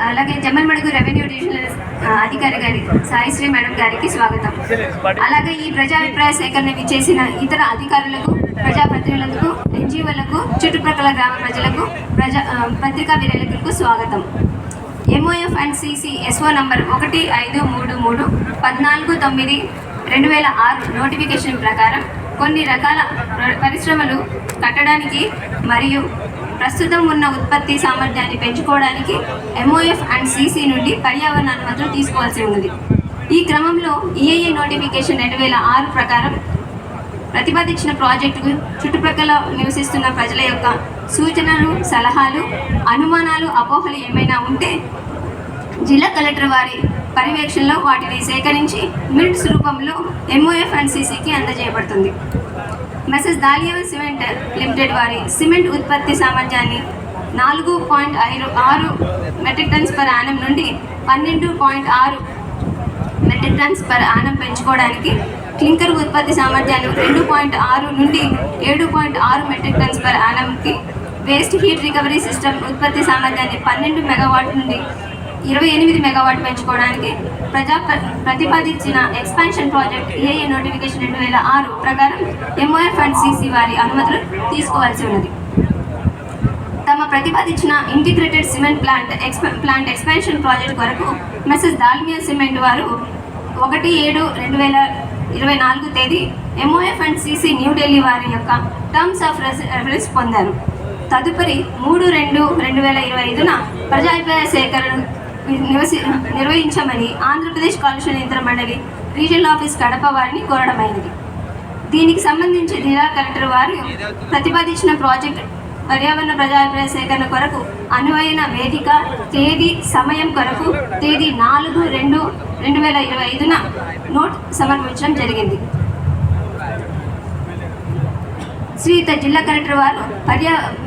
అలాగే Jammalamadugu revenue divisional అధికారి గారి సాయిశ్రీ మేడం గారికి స్వాగతం. అలాగే ఈ ప్రజాభిప్రాయ సేకరణ చేసిన ఇతర అధికారులకు, ప్రజాప్రతినిధులకు, ఎన్జిఓలకు, చుట్టుప్రక్కల గ్రామ ప్రజలకు, పత్రికా విలేకరులకు స్వాగతం. MOF and CC SO number 1533 14/9/2006 notification ప్రకారం కొన్ని రకాల పరిశ్రమలు కట్టడానికి మరియు ప్రస్తుతం ఉన్న ఉత్పత్తి సామర్థ్యాన్ని పెంచుకోవడానికి MOF అండ్ CC నుండి పర్యావరణ అనుమతులు తీసుకోవాల్సి ఉన్నది. ఈ క్రమంలో EIA నోటిఫికేషన్ 2006 ప్రకారం ప్రతిపాదించిన ప్రాజెక్టుకు చుట్టుప్రక్కల నివసిస్తున్న ప్రజల యొక్క సూచనలు, సలహాలు, అనుమానాలు, అపోహలు ఏమైనా ఉంటే జిల్లా కలెక్టర్ వారి పర్యవేక్షణలో వాటిని సేకరించి మినిట్స్ రూపంలో MOF అండ్ CCకి అందజేయబడుతుంది. మెసెస్ దాలియా సిమెంట్ లిమిటెడ్ వారి సిమెంట్ ఉత్పత్తి సామర్థ్యాన్ని 4.6 మెట్రిక్ టన్స్ పర్ యానం నుండి 12.6 మెట్రిక్ టన్స్ పర్ యానం పెంచుకోవడానికి, క్లింకర్ ఉత్పత్తి సామర్థ్యాన్ని 2.6 నుండి 7.6 మెట్రిక్ టన్స్ పర్ యానంకి, వేస్ట్ హీట్ రికవరీ సిస్టమ్ ఉత్పత్తి సామర్థ్యాన్ని 12 మెగావాట్ నుండి 28 మెగావాట్ పెంచుకోవడానికి ప్రతిపాదించిన ఎక్స్పాన్షన్ ప్రాజెక్ట్ EIA నోటిఫికేషన్ 2006 ప్రకారం MOF అండ్ CC వారి అనుమతులు తీసుకోవాల్సి ఉన్నది. తమ ప్రతిపాదించిన integrated cement plant expansion project కొరకు మెసెస్ దాల్మియా సిమెంట్ వారు 1/7/2024 తేదీ MOF అండ్ CC న్యూఢిల్లీ వారి యొక్క టర్మ్స్ ఆఫ్ రెఫరెన్స్ పొందారు. తదుపరి 3/2/2025 ప్రజాభిప్రాయ సేకరణ నిర్వహించమని ఆంధ్రప్రదేశ్ కాలుష్య నియంత్రణ మండలి రీజనల్ ఆఫీస్ కడప వారిని కోరడమైనది. దీనికి సంబంధించి జిల్లా కలెక్టర్ వారు ప్రతిపాదించిన ప్రాజెక్ట్ పర్యావరణ ప్రజాభిప్రాయ సేకరణ కొరకు అనువైన వేదిక, తేదీ, సమయం కొరకు తేదీ 4/2/2025 నోట్ సమర్పించడం జరిగింది. శ్రీయుత జిల్లా కలెక్టర్ వారు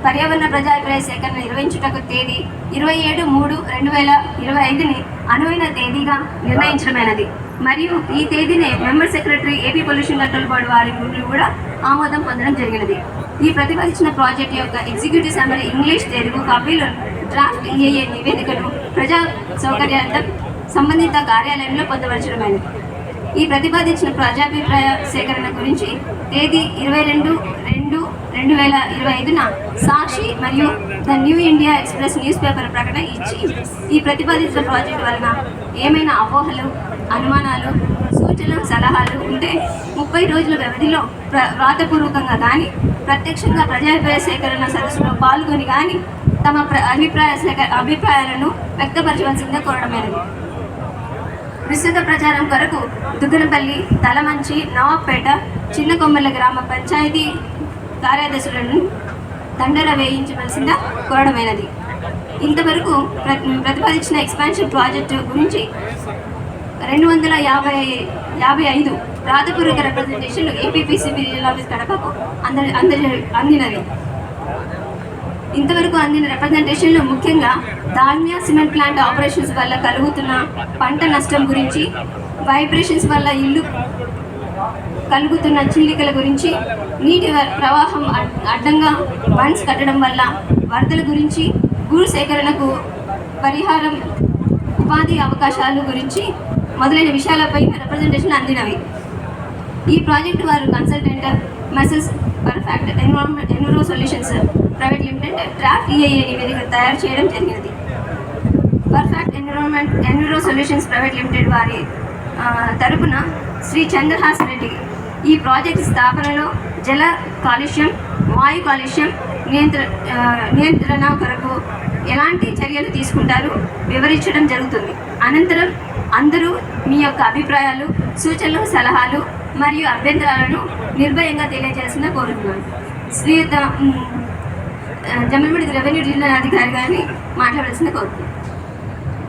పర్యావరణ ప్రజాభిప్రాయ సేకరణ నిర్వహించుటకు తేదీ 27/3/2025ని అనువైన తేదీగా నిర్ణయించడమైనది. మరియు ఈ తేదీనే member secretary AP pollution control board వారి నుండి కూడా ఆమోదం పొందడం జరిగినది. ఈ ప్రతిపాదించిన ప్రాజెక్ట్ యొక్క ఎగ్జిక్యూటివ్ సమ్మరీ ఇంగ్లీష్, తెలుగు కాపీలు డ్రాఫ్ట్ EIA నివేదికను ప్రజా సౌకర్యార్థం సంబంధిత కార్యాలయంలో పొందవలసినమైనది. ఈ ప్రతిపాదించిన ప్రజాభిప్రాయ సేకరణ గురించి తేదీ 22/2/2025 సాక్షి మరియు the new India express news paper ప్రకటన ఇచ్చి ఈ ప్రతిపాదించిన ప్రాజెక్టు వలన ఏమైనా అపోహలు, అనుమానాలు, సూచనలు, సలహాలు ఉంటే 30 రోజుల వ్యవధిలో వ్రాతపూర్వకంగా కానీ ప్రత్యక్షంగా ప్రజాభిప్రాయ సేకరణ సదస్సులో పాల్గొని కానీ తమ అభిప్రాయాలను వ్యక్తపరచవలసిందిగా కోరడమైనది. విస్తృత ప్రచారం కొరకు దుగ్గనపల్లి, తలమంచి, నవాబ్పేట, చిన్న కొమ్మల గ్రామ పంచాయతీ కార్యదర్శులను దండర వేయించవలసిందిగా కోరడమైనది. ఇంతవరకు ప్రతిపాదించిన ఎక్స్పాన్షన్ ప్రాజెక్టు గురించి 255 రాతపూర్వక రిప్రజెంటేషన్లు APPCB రీజనల్ ఆఫీస్ కడపకు అందినవి. ఇంతవరకు అందిన రిప్రజెంటేషన్లు ముఖ్యంగా దాల్మియా సిమెంట్ ప్లాంట్ ఆపరేషన్స్ వల్ల కలుగుతున్న పంట నష్టం గురించి, వైబ్రేషన్స్ వల్ల ఇల్లు కలుగుతున్న చీలికల గురించి, నీటి ప్రవాహం అడ్డంగా బండ్స్ కట్టడం వల్ల వరదల గురించి, భూ సేకరణకు పరిహారం, ఉపాధి అవకాశాలు గురించి మొదలైన విషయాలపై రిప్రజెంటేషన్ అందినవి. ఈ ప్రాజెక్టు వారు consultant మెసెస్ perfect enviro solutions private limited draft EIA నివేదిక తయారు చేయడం జరిగినది. Perfect enviro solutions private limited వారి తరపున శ్రీ చంద్రహాస్ రెడ్డి ఈ ప్రాజెక్ట్ స్థాపనలో జల కాలుష్యం, వాయు కాలుష్యం నియంత్రణ కొరకు ఎలాంటి చర్యలు తీసుకుంటారు వివరించడం జరుగుతుంది. అనంతరం అందరూ మీ యొక్క అభిప్రాయాలు, సూచనలు, సలహాలు మరియు అభ్యంతరాలను నిర్భయంగా తెలియజేయాల్సిందిగా కోరుతున్నాను. శ్రీయుత జమ్మలమడుగు రెవెన్యూ డివిజనల్ అధికారి గారిని మాట్లాడాల్సిందిగా కోరుతున్నాను.